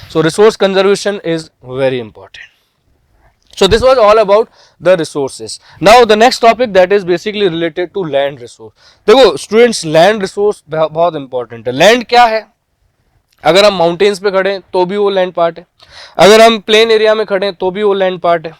So resource conservation is very important. So this was all about the resources. Now the next topic that is basically related to land resource. देखो students, land resource बहुत important है. Land क्या है? अगर हम mountains पे खड़े हैं तो भी वो लैंड पार्ट है, अगर हम प्लेन एरिया में खड़े हैं तो भी वो लैंड पार्ट है,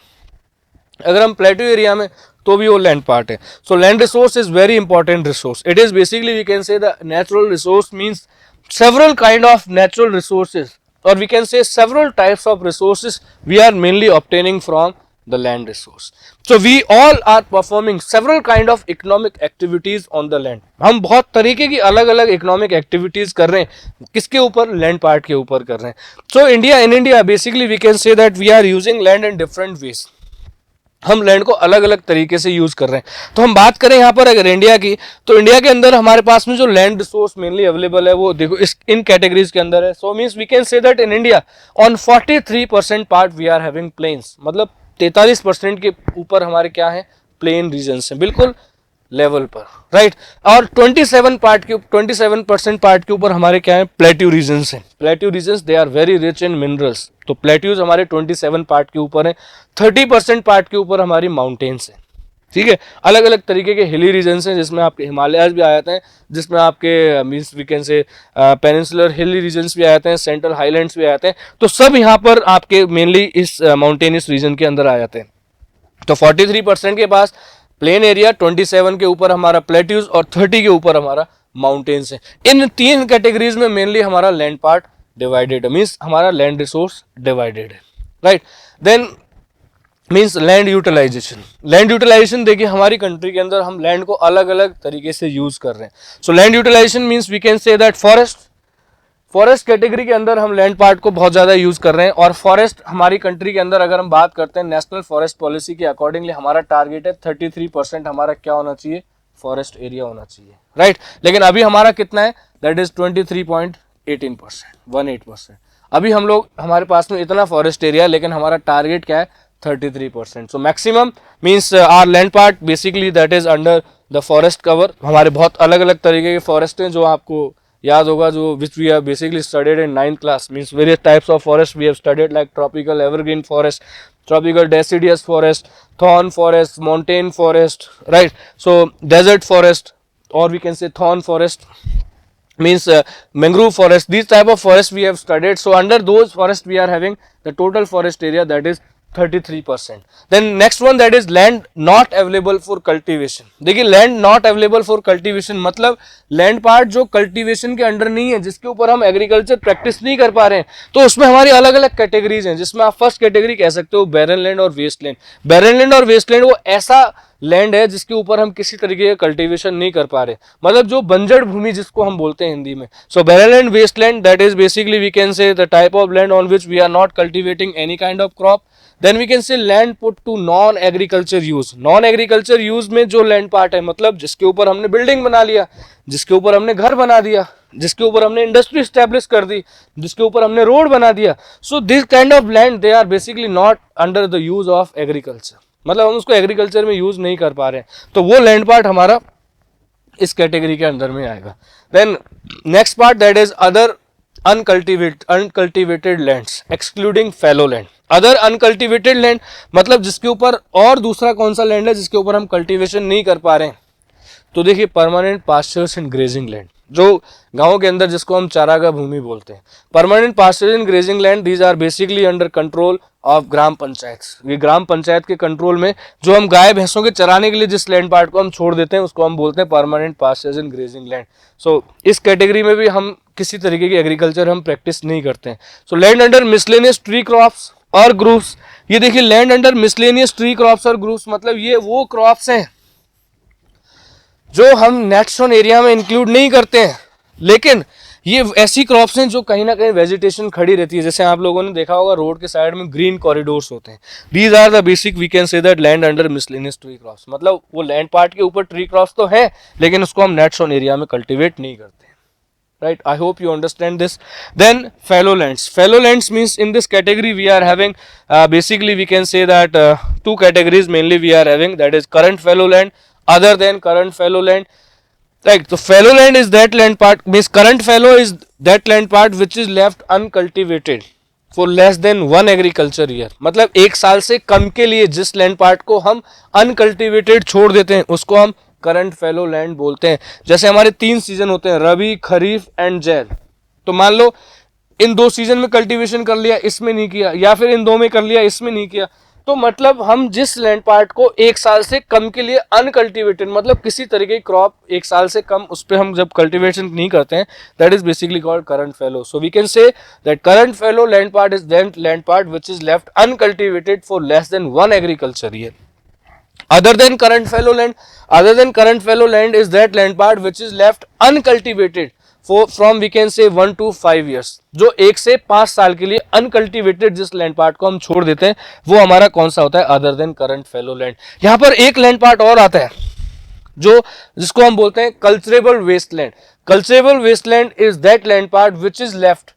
अगर हम प्लेटू एरिया में तो भी वो लैंड पार्ट है. So land resource is very important resource. It is basically we can say the natural resource means several kind of natural resources, or we can say several types of resources we are mainly obtaining from the land resource. So we all are performing several kind of economic activities on the land. हम बहुत तरीके की अलग अलग economic activities कर रहे हैं, किसके ऊपर? land part के ऊपर कर रहे हैं. So in India basically we can say that we are using land in different ways. हम लैंड को अलग अलग तरीके से यूज कर रहे हैं. तो हम बात करें यहाँ पर अगर इंडिया की, तो इंडिया के अंदर हमारे पास में जो लैंड रिसोर्स मेनली अवेलेबल है वो देखो इन कैटेगरीज के अंदर है. So means we can say that in India on 43% part we are having plains, मतलब 43% के ऊपर हमारे क्या है? प्लेन रीजन्स हैं, बिल्कुल लेवल पर, राइट. और 27% पार्ट के ऊपर हमारे क्या है? प्लेट्यू रीजन्स हैं. Plateau regions they are very rich in minerals. तो प्लेट्यूज हमारे 27 पार्ट के ऊपर है. 30% पार्ट के ऊपर हमारी माउंटेन्स हैं. ठीक है, अलग अलग तरीके के हिली रीजन्स हैं जिसमें आपके हिमालयाज भी आ जाते हैं, जिसमें आपके means we can say peninsular hilly regions भी आ जाते हैं, सेंट्रल हाईलैंड्स भी आ जाते हैं. तो सब यहाँ पर आपके मेनली इस माउंटेनियस रीजन के अंदर आ जाते हैं. तो 43% के पास प्लेन एरिया, 27 के ऊपर हमारा प्लेट्यूज और 30 के ऊपर हमारा माउंटेन्स है. इन तीन कैटेगरीज में मेनली हमारा लैंड पार्ट डिवाइडेड है, मीन्स हमारा लैंड रिसोर्स डिवाइडेड है, right. Then means land utilization. Land utilization देखिए हमारी कंट्री के अंदर हम लैंड को अलग अलग तरीके से यूज कर रहे हैं. So land utilization means we can say that forest category के अंदर हम लैंड पार्ट को बहुत ज़्यादा यूज़ कर रहे हैं. और फॉरेस्ट हमारी कंट्री के अंदर अगर हम बात करते हैं नेशनल फॉरेस्ट पॉलिसी के अकॉर्डिंगली हमारा टारगेट है 33% हमारा क्या होना चाहिए? फॉरेस्ट एरिया होना चाहिए, राइट. लेकिन अभी हमारा कितना है? That is 23.18%, 18%. अभी हम लोग हमारे पास में इतना फॉरेस्ट एरिया, लेकिन हमारा टारगेट क्या है? 33%. So maximum means our land part basically that is under the forest cover. हमारे बहुत अलग अलग तरीके के फॉरेस्ट हैं जो आपको याद होगा, जो which we have basically studied in 9th class. Means various types of forest we have studied like tropical evergreen forest, tropical deciduous forest, thorn forest, montane forest, right. So desert forest, or we can say thorn forest, means mangrove forest. These type of forests we have studied. So under those forests we are having the total forest area that is 33%. Then next one that is land not available for cultivation. देखिए land not available for cultivation मतलब land part जो cultivation के under नहीं है, जिसके ऊपर हम agriculture practice नहीं कर पा रहे हैं. तो उसमें हमारी अलग अलग कैटेगरीज हैं, जिसमें आप फर्स्ट कैटेगरी कह सकते हो बैरन लैंड और वेस्ट लैंड. बैरन लैंड और वेस्ट लैंड वो ऐसा लैंड है जिसके ऊपर हम किसी तरीके का कल्टीवेशन नहीं कर पा रहे, मतलब जो बंजर भूमि जिसको हम बोलते हैं हिंदी में. So barren land, waste land, that is basically we can say the type of land on which we are not cultivating any kind of crop. Then we can say land put to non agriculture use. Non agriculture use में जो land part है, मतलब जिसके ऊपर हमने building बना लिया, जिसके ऊपर हमने घर बना दिया, जिसके ऊपर हमने इंडस्ट्री स्टैब्लिश कर दी, जिसके ऊपर हमने रोड बना दिया. So this kind of land they are basically not under the use of agriculture, मतलब हम उसको एग्रीकल्चर में यूज नहीं कर पा रहे हैं. तो वो लैंड पार्ट हमारा इस कैटेगरी के अंदर में आएगा. Then next part that is other uncultivated lands excluding fallow land. Other uncultivated land मतलब जिसके ऊपर और दूसरा कौन सा लैंड है जिसके ऊपर हम कल्टीवेशन नहीं कर पा रहे हैं. तो देखिए permanent pastures and grazing land, जो गांवों के अंदर जिसको हम चारागाह भूमि बोलते हैं. Permanent pastures and grazing land these are basically under control of gram panchayat. ये ग्राम पंचायत के कंट्रोल में जो हम गाय भैंसों के चराने के लिए जिस लैंड पार्ट को हम छोड़ देते हैं उसको हम बोलते हैं permanent pastures and grazing land. So इस कैटेगरी में भी हम किसी तरीके की एग्रीकल्चर हम प्रैक्टिस नहीं करते हैं. So land under miscellaneous tree crops और ग्रूव्स. ये देखिए land under miscellaneous tree crops और ग्रूव्स मतलब ये वो क्रॉप्स हैं जो हम नेट ऑन एरिया में इंक्लूड नहीं करते हैं, लेकिन ये ऐसी क्रॉप्स हैं जो कहीं ना कहीं वेजिटेशन खड़ी रहती है. जैसे आप लोगों ने देखा होगा रोड के साइड में ग्रीन कॉरिडोर्स होते हैं. These are the basic we can say that land under miscellaneous tree crops, मतलब वो लैंड पार्ट के ऊपर ट्री क्रॉप्स तो है लेकिन उसको हम नेट ऑन एरिया में कल्टिवेट नहीं करते. Right, I hope you understand this. Then fallow lands. Fallow lands means in this category we are having basically we can say that two categories mainly we are having, that is current fallow land, other than current fallow land. Right, so fallow land is that land part, means current fallow is that land part which is left uncultivated. For less than 1 agriculture year, मतलब 1 साल से कम के लिए जिस land part को हम uncultivated छोड़ देते हैं उसको हम करंट फैलो लैंड बोलते हैं। जैसे हमारे 3 सीजन होते हैं, रबी, खरीफ एंड जैद। तो मान लो इन 2 सीजन में कल्टीवेशन कर लिया, इसमें नहीं किया, या फिर इन 2 में कर लिया, इसमें नहीं किया, तो मतलब हम जिस लैंड पार्ट को 1 साल से कम के लिए अनकल्टिवेटेड, मतलब किसी तरीके की क्रॉप 1 साल से कम उस पर हम जब कल्टीवेशन नहीं करते हैं, that is basically called current fallow. So we can say that current fallow land part is that land part which is left uncultivated for less than 1 agriculture year. Other than current fallow land is that land part which is left uncultivated from we can say 1 to 5 years, जो 1 से 5 साल के लिए uncultivated जिस land part को हम छोड़ देते हैं वो हमारा कौन सा होता है, other than current fallow land. यहाँ पर एक लैंड पार्ट और आता है जो जिसको हम बोलते हैं culturable wasteland. Culturable wasteland is that land part which is left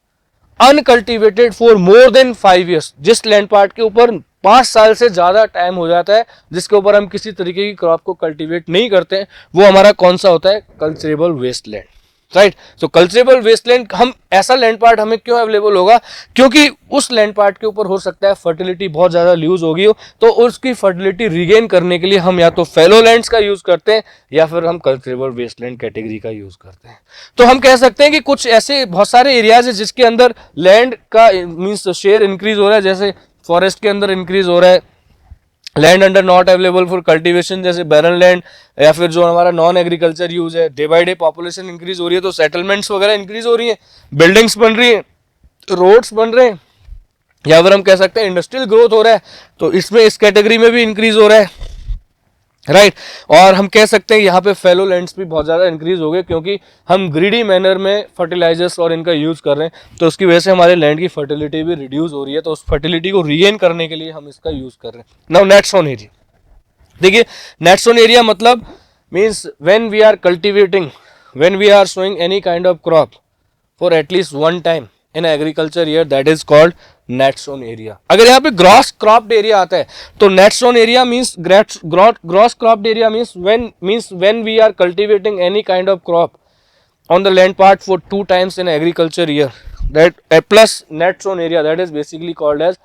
uncultivated for more than 5 years, जिस लैंड पार्ट के ऊपर 5 साल से ज्यादा टाइम हो जाता है, जिसके ऊपर हम किसी तरीके की क्रॉप को कल्टीवेट नहीं करते हैं, वो हमारा कौन सा होता है, कल्चरेबल वेस्टलैंड, राइट। तो कल्चरेबल वेस्टलैंड, हम ऐसा लैंड पार्ट हमें क्यों अवेलेबल होगा, क्योंकि उस लैंड पार्ट के ऊपर हो सकता है फर्टिलिटी बहुत ज्यादा लूज होगी हो, तो उसकी फर्टिलिटी रिगेन करने के लिए हम या तो फैलो लैंड्स का यूज करते हैं या फिर हम कल्चरेबल वेस्टलैंड कैटेगरी का यूज करते हैं। तो हम कह सकते हैं कि कुछ ऐसे बहुत सारे एरियाज है जिसके अंदर लैंड का मीन्स शेयर इंक्रीज हो रहा है, जैसे फॉरेस्ट के अंदर इंक्रीज हो रहा है, land under not available for cultivation जैसे बैरन लैंड, या फिर जो हमारा नॉन एग्रीकल्चर यूज है। Day by day population increase हो रही है तो सेटलमेंट्स वगैरह इंक्रीज हो रही है, बिल्डिंग्स बन रही है, रोड्स बन रहे हैं, या फिर हम कह सकते हैं इंडस्ट्रियल ग्रोथ हो रहा है, तो इसमें इस कैटेगरी में भी इंक्रीज हो रहा है, राइट। और हम कह सकते हैं यहाँ पे फैलो लैंड्स भी बहुत ज़्यादा इंक्रीज हो गए क्योंकि हम ग्रीडी मैनर में फर्टिलाइजर्स और इनका यूज़ कर रहे हैं, तो उसकी वजह से हमारे लैंड की फर्टिलिटी भी रिड्यूस हो रही है, तो उस फर्टिलिटी को रीगेन करने के लिए हम इसका यूज़ कर रहे हैं। नाउ नेट्स ऑन एरिया, देखिए नेट्स ऑन एरिया मतलब means when we are cultivating, when we are sowing any kind of crop for at least 1 time in agriculture year, that is called net on area. अगर यहाँ पे gross cropped area आता है तो nets on area means gross cropped area means when we are cultivating any kind of crop on the land part for 2 times in agriculture year, that plus net sown area, that is basically called as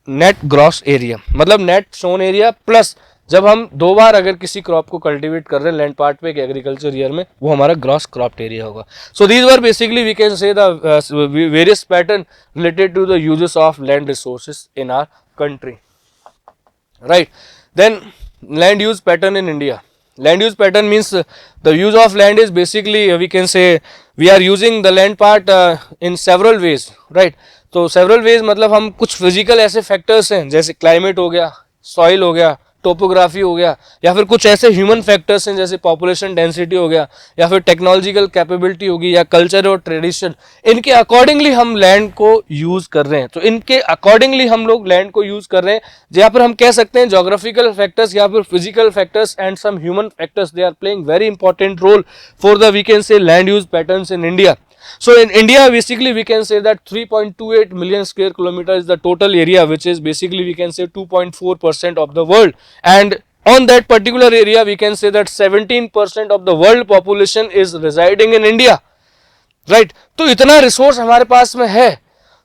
net gross area। मतलब net sown area plus जब हम 2 बार अगर किसी crop को cultivate कर रहे हैं land part पे एक एग्रीकल्चर ईयर में, वो हमारा ग्रॉस क्रॉप्ड एरिया होगा। So these were basically we can say the various pattern related to the uses of land resources in our country, right. Then land use pattern in India. Land use pattern means the use of land is basically we can say we are using the land part in several ways, right। तो several ways मतलब हम कुछ physical ऐसे factors हैं जैसे climate हो गया, soil हो गया, टोपोग्राफी हो गया, या फिर कुछ ऐसे ह्यूमन फैक्टर्स हैं जैसे पॉपुलेशन डेंसिटी हो गया, या फिर टेक्नोलॉजिकल कैपेबिलिटी होगी, या कल्चर और ट्रेडिशन, इनके अकॉर्डिंगली हम लैंड को यूज कर रहे हैं। तो इनके अकॉर्डिंगली हम लोग लैंड को यूज कर रहे हैं, या फिर हम कह सकते हैं जोग्राफिकल फैक्टर्स या फिर physical factors and some human factors, they are playing very important role for the we can say land use patterns in India. So in India basically we can say that 3.28 million square kilometer is the total area, which is basically we can say 2.4% of the world, and on that particular area we can say that 17% of the world population is residing in India, right। तो इतना resource हमारे पास में है,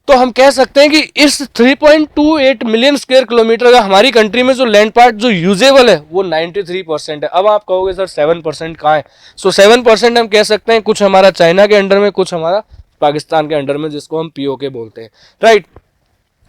तो हम कह सकते हैं कि इस 3.28 मिलियन स्क्वायर किलोमीटर का हमारी कंट्री में जो लैंड पार्ट जो यूजेबल है वो 93% है। अब आप कहोगे सर 7% कहाँ है, सो 7% हम कह सकते हैं कुछ हमारा चाइना के अंडर में, कुछ हमारा पाकिस्तान के अंडर में, जिसको हम पीओके बोलते हैं, राइट।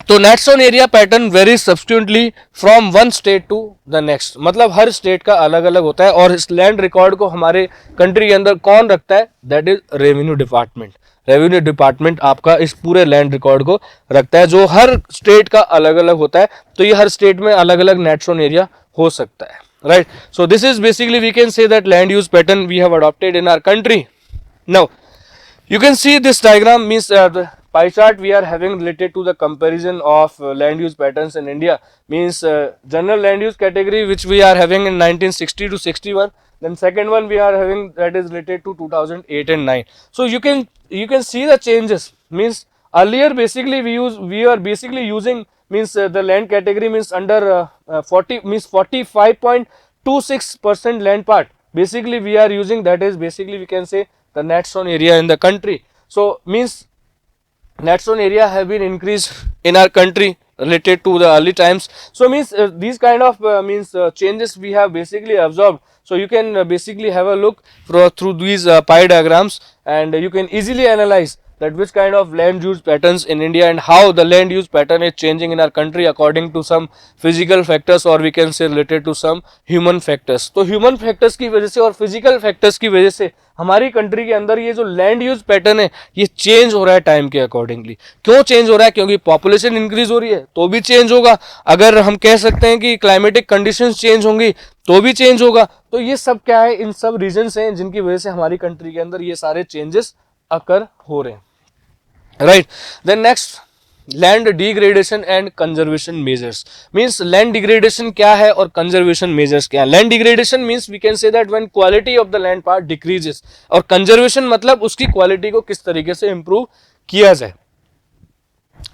तो nets on area pattern very substantially from one state to the next, मतलब हर स्टेट का अलग अलग होता है, और इस लैंड रिकॉर्ड को हमारे कंट्री के अंदर कौन रखता है, that is revenue department. Revenue department आपका इस पूरे लैंड रिकॉर्ड को रखता है, जो हर स्टेट का अलग अलग होता है, तो ये हर स्टेट में अलग अलग नेट्स ऑन एरिया हो सकता है, right. So this is basically we can say that land use pattern we have adopted in our country. Now you can see this diagram means the pie chart we are having related to the comparison of land use patterns in India, means general land use category which we are having in 1960 to 61, then second one we are having that is related to 2008 and 9. So you can see the changes, means earlier basically we are basically using means the land category means under 40 means 45.26% land part basically we are using, that is basically we can say the nets on area in the country. So means Net zone area have been increased in our country related to the early times. So means these kind of changes we have basically absorbed. So you can basically have a look through these pie diagrams, and you can easily analyze that which kind of land use patterns in India and how the land use pattern is changing in our country according to some physical factors, or we can say related to some human factors. तो human factors की वजह से और physical factors की वजह से हमारी country के अंदर ये जो लैंड यूज पैटर्न है ये चेंज हो रहा है टाइम के अकॉर्डिंगली. क्यों चेंज हो रहा है? क्योंकि पॉपुलेशन इंक्रीज हो रही है तो भी चेंज होगा. अगर हम कह सकते हैं कि क्लाइमेटिक कंडीशंस चेंज होंगी तो भी चेंज होगा. तो ये सब क्या है? इन सब रीजंस हैं जिनकी वजह से हमारी कंट्री के अंदर ये सारे चेंजेस अकर हो रहे हैं. Right. Then next, land degradation and conservation measures. Means land degradation क्या है और कंजर्वेशन मेजर्स क्या है. Land degradation means we can say that when quality of the land part decreases, और कंजर्वेशन मतलब उसकी क्वालिटी को किस तरीके से इंप्रूव किया जाए.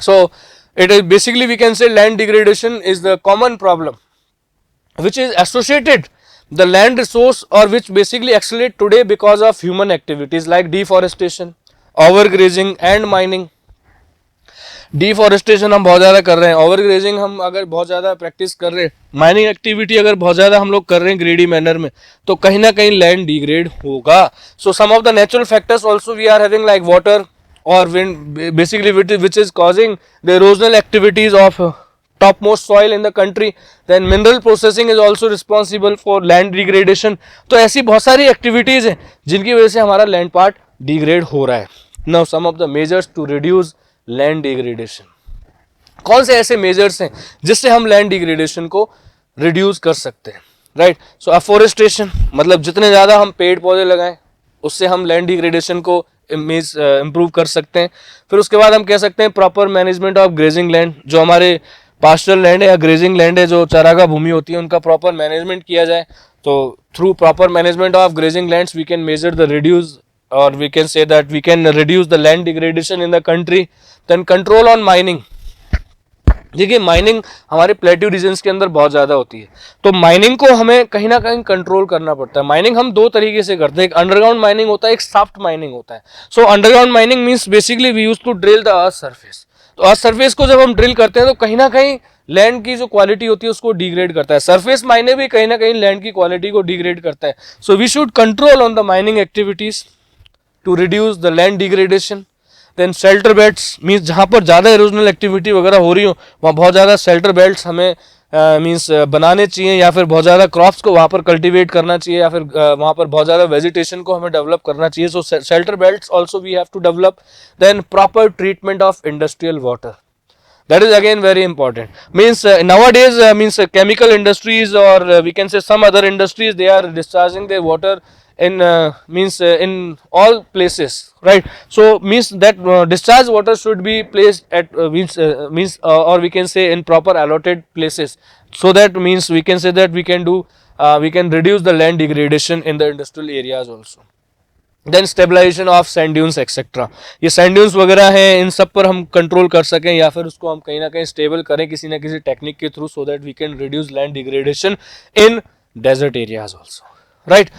So it is basically we can say land degradation is the common problem which is associated the land resource, or which basically accelerate today because of human activities like deforestation, overgrazing and mining. Deforestation हम बहुत ज़्यादा कर रहे हैं, overgrazing हम अगर बहुत ज़्यादा प्रैक्टिस कर रहे हैं, माइनिंग एक्टिविटी अगर बहुत ज़्यादा हम लोग कर रहे हैं ग्रेडी मैनर में, तो कहीं ना कहीं लैंड डिग्रेड होगा. So some of the natural factors also we are having like water और wind, basically which is causing the erosional activities of topmost soil in the country. Then mineral processing is also responsible for land degradation. तो ऐसी बहुत सारी activities हैं जिनकी वजह से हमारा लैंड पार्ट डिग्रेड हो रहा है. Now some of the measures to reduce land degradation. कौन से ऐसे मेजर्स हैं जिससे हम लैंड डिग्रेडेशन को रिड्यूस कर सकते हैं? राइट. सो अफोरेस्टेशन मतलब जितने ज़्यादा हम पेड़ पौधे लगाएं उससे हम लैंड डिग्रेडेशन को इम्प्रूव कर सकते हैं. फिर उसके बाद हम कह सकते हैं proper management of grazing land. जो हमारे पास्टल लैंड है या ग्रेजिंग लैंड है, जो चारागाह भूमि होती है, उनका प्रॉपर मैनेजमेंट किया जाए. तो through proper management of grazing lands we can measure the reduce, और we can say that we can reduce the land degradation in the country. Then control on mining. देखिए माइनिंग हमारे plateau regions के अंदर बहुत ज़्यादा होती है, तो माइनिंग को हमें कहीं ना कहीं कंट्रोल करना पड़ता है. माइनिंग हम दो तरीके से करते हैं, एक अंडरग्राउंड माइनिंग होता है, एक सॉफ्ट माइनिंग होता है. So underground mining means basically we use to drill the earth surface. तो अर्थ सरफेस को जब हम ड्रिल करते हैं तो कहीं ना कहीं लैंड की जो क्वालिटी होती है उसको डिग्रेड करता है. सरफेस माइनिंग भी कहीं ना कहीं लैंड की क्वालिटी को डिग्रेड करता है. So we should control on the mining activities to reduce the land degradation. Then shelter belts means जहाँ पर ज़्यादा इरोजनल एक्टिविटी वगैरह हो रही हो वहाँ बहुत ज़्यादा शेल्टर बेल्ट्स हमें मीन्स बनाने चाहिए, या फिर बहुत ज़्यादा क्रॉप्स को वहाँ पर कल्टीवेट करना चाहिए, या फिर वहाँ पर बहुत ज़्यादा वेजिटेशन को हमें डेवलप करना चाहिए. So shelter belts also we have to develop. Then proper treatment of industrial water. That is again very important. Means nowadays chemical industries, or we can say some other industries, they are discharging their water in in all places, right? So means that discharge water should be placed at or we can say in proper allotted places, so that means we can say that we can reduce the land degradation in the industrial areas also. Then stabilization of sand dunes etcetera. ये sand dunes वगैरह हैं, इन सब पर हम control कर सकें या फिर उसको हम कहीं ना कहीं स्टेबल करें किसी ना किसी टेक्निक के through, so that we can reduce land degradation in desert areas also. Right.